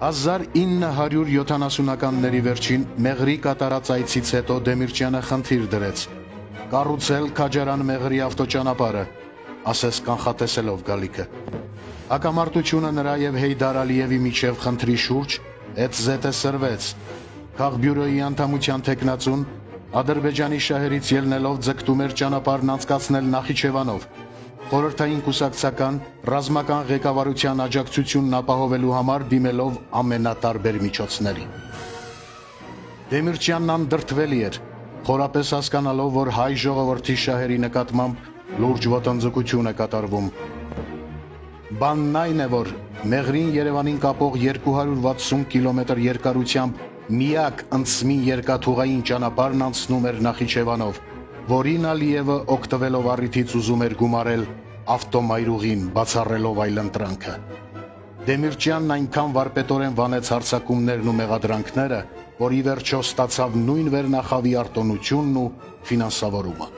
1970-ականների վերջին Մեղրի կատարած այցից հետո Դեմիրճյանը խնդիր դրեց կառուցել Քաջարան Մեղրի ավտոճանապարհը, ասես կանխատեսելով գալիքը։ Հակամարտությունը նրա եւ Հեյդար Ալիևի միջև խնդրի շուրջ հետզհետե սրվեց։ Քաղբյուրոյի անդամության տեխնացուն Ադրբեջանի շահերից ելնելով ձգտում էր ճանապարհն անցկացնել Նախիջևանով, խորհրդային կուսակցական ռազմական ղեկավարության աջակցությունն ապահովելու համար դիմելով ամենատարբեր միջոցների։ Դեմիրճյանն անդրդվելի էր, խորապես հասկանալով, որ հայ ժողովրդի շահերի նկատմամբ լուրջ ոտնձգություն է կատարվում։ Բանն այն է, որ Մեղրին Երևանին կապող 260 կիլոմետր երկարությամբ միակ ընծմի երկաթուղային ճանապարհն անցնում էր Նախիջևանով, որին Ալիևը օգտվելով առիթից ուզում էր գումարել ավտոմայրուղին, բացառելով այլընտրանքը։ Դեմիրճյանն այնքան վարպետորեն վանեց հարձակումներն ու մեղադրանքները, որ ի վերջո ստացավ նույն վերնախավի արտոնությունն ու ֆինանսավորումը։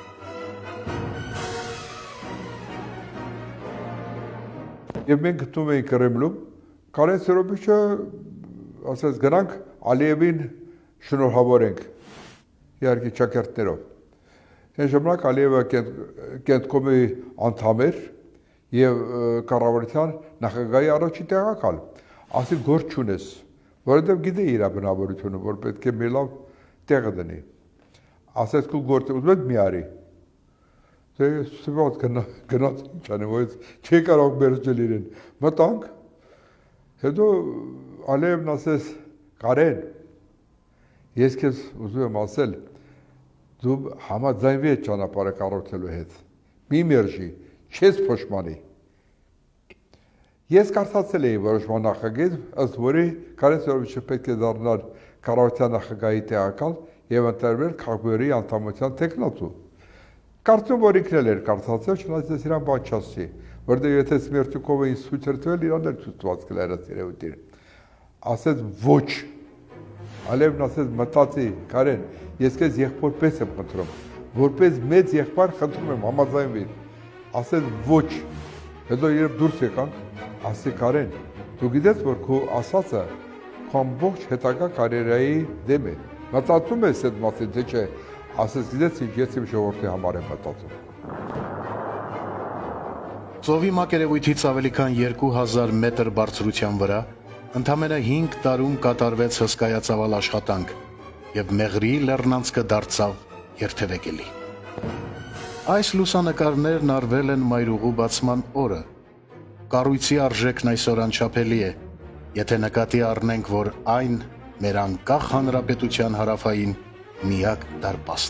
Եվ մենք գտնում էինք Կրեմլում, Կարեն Սերոբիչը ասաց գնանք Ալիևին շնորհավորենք, իհարկե ճակերտներով։ Այն ժամանակ Ալիևը Կենտկոմի անդամ էր և կառավարության նախագահի առաջին տեղակալ, ասի գործ չունես, որովհետև գիտե իր բնավորությունը, որ պետք է մի լավ տեղը դնի։ Ասեց քո գործը ուզում ես մի արի։ Դե սպոտ գնաց չանեմ, որ չի կարող բերել իրեն։ Մտանք։ Հետո Ալիևն ասեց Կարեն, ես քեզ ուզում եմ ասել, դու համաձայնվի այդ ճանապարհը կառուցելու հետ։ Մի մերժի, չես փոշմանի։ Ես կարծացել էի որոշման նախագիծ, ըստ որի Կարեն Սերոբիչը պետք է դառնար կառավարության նախագահի տեղակալ եւ ընտրվել Քաղբյուրի անդամության տեխնացու։ Կարծում որ ինքն էլ էր կարծացել, չնայած ես իրան բան չասի, որտեղ եթե Սմերտյուկովը ինձ ցույց էր տվել, իրան էլ ցույց տված կլայրած երևույթին։ Ասեց ոչ։ Ալիևն ասեց մտածի, Կարեն, ես քեզ եղբոր պես եմ խնդրում, որպես մեծ եղբայր խնդրում եմ համաձայնվի։ Ասեց ոչ։ Հետո երբ դուրս եկանք, ասի Կարեն, դու գիտես որ քո ասածը քո ամբողջ հետագա կարիերայի դեմ է։ Մտածում ես այդ մասին, թե չէ։ Ասես գիտես ինչ ես իմ ժողովրդի համար եմ մտածում։ Ծովի մակերևույթից ավելի քան 2000 մետր բարձրության վրա ընդամենը 5 տարում կատարվեց հսկայածավալ աշխատանք եւ Մեղրի լեռնանցքը դարձավ երթևեկելի։ Այս լուսանկարներն արվել են Մայրուղու բացման օրը։ Կառույցի արժեքն այսօր անչափելի է, եթե նկատի առնենք, որ այն մեր անկախ հանրապետության հարավային միակ դարպասն է։